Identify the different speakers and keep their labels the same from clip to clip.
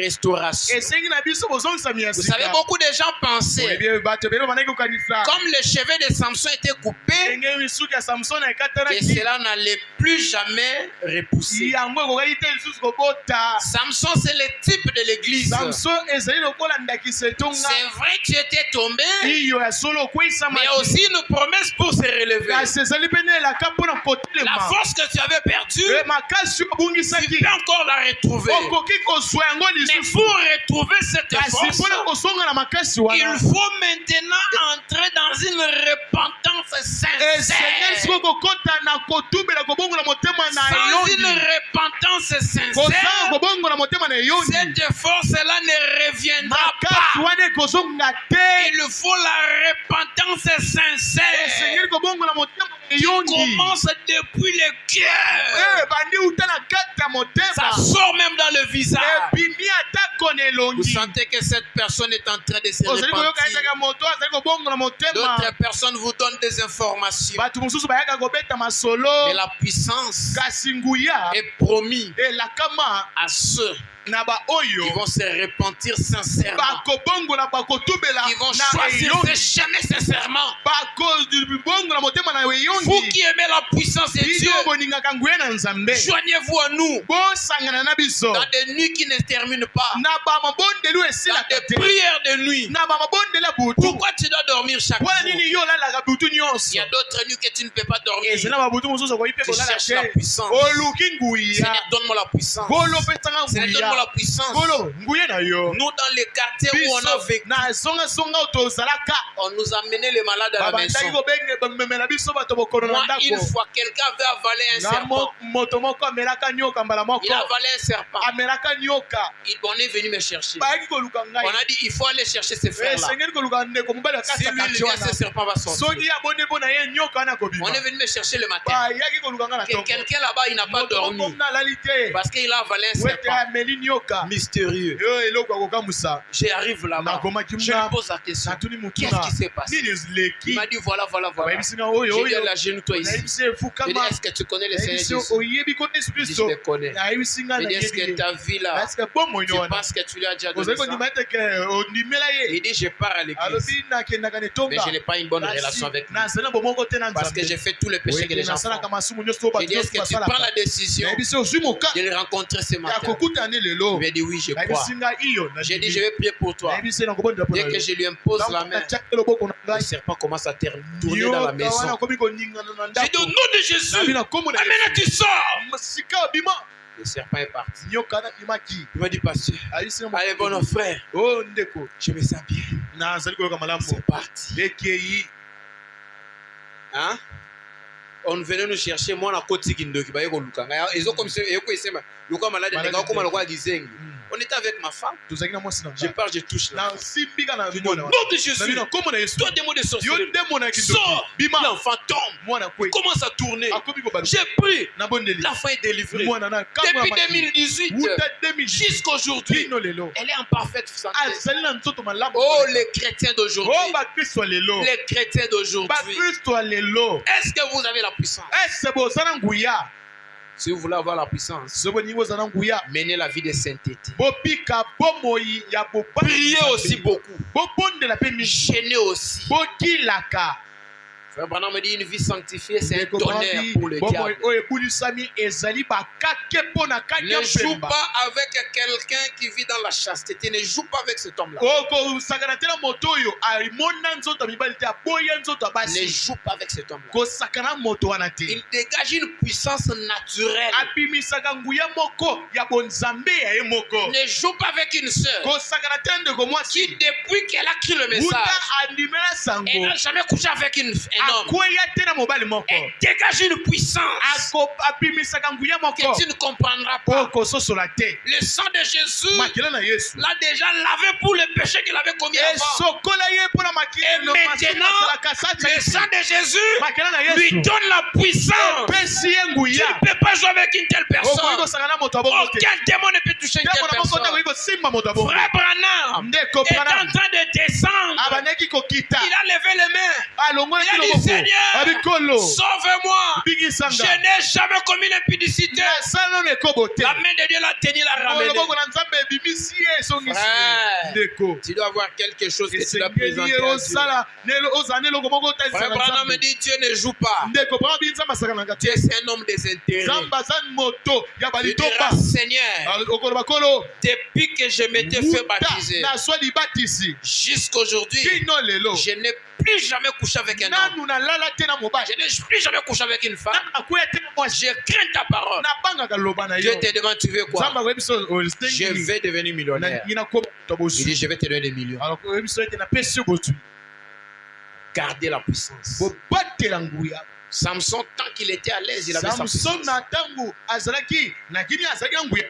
Speaker 1: restauration. Vous savez, beaucoup de gens pensaient, comme les cheveux de Samson étaient coupés, que cela n'allait plus jamais repousser. Samson, c'est le type de l'église. C'est vrai que tu étais tombé, mais aussi une promesse pour se relever. La force que tu avais perdue, tu peux encore la retrouver. Mais pour retrouver cette force, il faut maintenant entrer dans une repentance sincère. Sans une repentance sincère, cette force-là ne reviendra pas. Il faut la repentance sincère qui commence depuis le cœur. Ça sort même dans le visage. Vous sentez que cette personne est en train de se repentir. D'autres personnes vous donnent des informations. Mais la puissance est promise à ceux qui vont se repentir sincèrement. Ils vont choisir de chaîner sincèrement. Vous qui aimez la puissance de Dieu, joignez-vous à nous dans des nuits qui ne se terminent pas, dans des prières de nuit. Pourquoi tu dois dormir chaque jour? Il y a d'autres nuits que tu ne peux pas dormir. Tu cherches la puissance. Seigneur, donne-moi la puissance. Seigneur, donne-moi la puissance. Nous, dans les quartiers où on a vécu, on nous a mené les malades à la maison. Moi, une fois, quelqu'un avait avalé un serpent. Il a avalé un serpent. On est venu me chercher. On a dit, il faut aller chercher ces frères-là. Si lui, il vient, ce serpent va sortir. On est venu me chercher le matin. Quelqu'un là-bas, il n'a pas dormi. Parce qu'il a avalé un serpent mystérieux. J'arrive là-bas. Je lui pose la question. Qu'est-ce qui s'est passé? Il m'a dit, voilà. J'ai dit, agenouille-toi ici. J'ai dit, est-ce que tu connais le Seigneur Jésus? Il dit, je le connais. Il dit, est-ce que ta vie là, tu penses que tu lui as déjà donné ça? Il dit, je pars à l'église, mais je n'ai pas une bonne relation avec lui. Parce que j'ai fait tous les péchés que les gens font. J'ai dit, est-ce que tu prends la décision de le rencontrer ce matin? Il m'a dit, oui, je crois. J'ai dit, je vais prier pour toi. Dès que je lui impose la main, le serpent commence à tourner dans la maison. J'ai dit, au nom de Jésus, amène, tu sors. Le serpent est parti. Il m'a dit, pasteur, allez, bon frère, je me sens bien. C'est parti. Hein? On venait nous chercher, moi, on a côté Kindoki. Ils ont comme ça, on était avec ma femme. Je pars, je touche là. Au nom de Jésus, toi, démon de sorcellerie, sors. L'enfant tombe. Il commence à tourner. J'ai pris. L'enfant est délivré. Depuis 2018 jusqu'à aujourd'hui, elle est en parfaite santé. Oh, les chrétiens d'aujourd'hui. Les chrétiens d'aujourd'hui. Est-ce que vous avez la puissance? Si vous voulez avoir la puissance, menez la vie de sainteté. Priez aussi beaucoup. Gênez aussi. Frère Branham me dit, une vie sanctifiée, c'est un tonnerre pour le diable. Ne joue pas avec quelqu'un qui vit dans la chasteté. Ne joue pas avec cet homme-là. Ne joue pas avec cet homme-là. Il dégage une puissance naturelle. Ne joue pas avec une sœur qui, depuis qu'elle a écrit le message, elle n'a jamais couché avec un homme. Elle dégage une puissance que tu ne comprendras pas. Le sang de Jésus l'a déjà lavé pour le péché qu'il avait commis avant. Et maintenant, le sang de Jésus lui donne la puissance. Tu ne peux pas jouer avec une telle personne. Aucun démon ne peut toucher une telle personne. Frère Branham est en train de descendre. Il a levé les mains. Il a dit, Seigneur, sauve-moi. Je
Speaker 2: n'ai jamais commis l'impudicité. La main de Dieu l'a tenu, l'a ramené.
Speaker 1: Tu dois avoir quelque chose que tu dois présenter à Dieu. Frère Branham me dit, Dieu ne joue pas. Dieu c'est un homme des intérêts. Tu diras, Seigneur, depuis que je m'étais fait baptiser, jusqu'aujourd'hui, je n'ai plus jamais couché avec un homme. Je n'ai plus jamais couché avec une femme. Je crains ta parole. Dieu te demande, tu veux quoi? Je vais devenir millionnaire. Il dit, je vais te donner des millions. Gardez la puissance. Samson, tant qu'il était à l'aise, il avait sa puissance.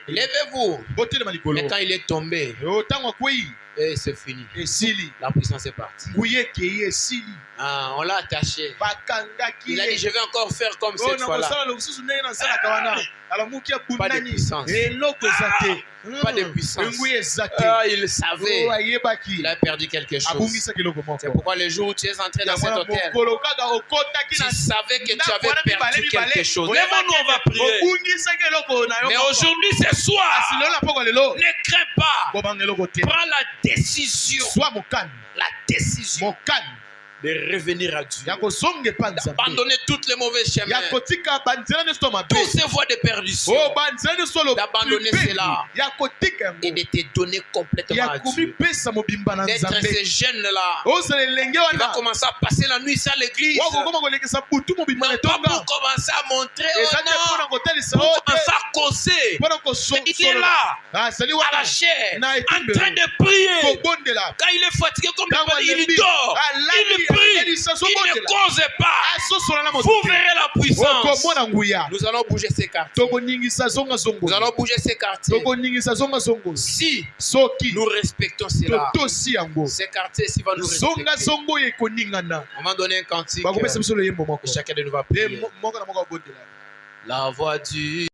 Speaker 1: Levez-vous. Mais quand il est tombé, et c'est fini. La puissance est partie. Ah, on l'a attaché. Il a dit, je vais encore faire comme cette fois-là. Pas de puissance. Pas de puissance. Il savait. Il a perdu quelque chose. C'est pourquoi le jour où tu es entré dans cet hôtel, tu savais que tu avais perdu quelque chose.
Speaker 2: Lève-nous, on va prier.
Speaker 1: Mais aujourd'hui, ce soir,
Speaker 2: ne crains pas.
Speaker 1: Prends la décision. La décision de revenir à Dieu, d'abandonner toutes les mauvais chemins, toutes ces voies de perdition, d'abandonner cela et de te donner complètement à Dieu. D'être ces jeunes-là qui va commencer à passer la nuit à l'église, non pas pour commencer à montrer, pour commencer à causer, mais il est là, à la chair, en train de prier. Quand il est fatigué, comme il dort, il prie, il ne cause pas. Vous verrez la puissance. Nous allons bouger ces quartiers. Nous allons bouger ces quartiers. Si nous respectons cela, ces quartiers ici vont nous respecter. On va donner un cantique et chacun de nous va prier. La voix du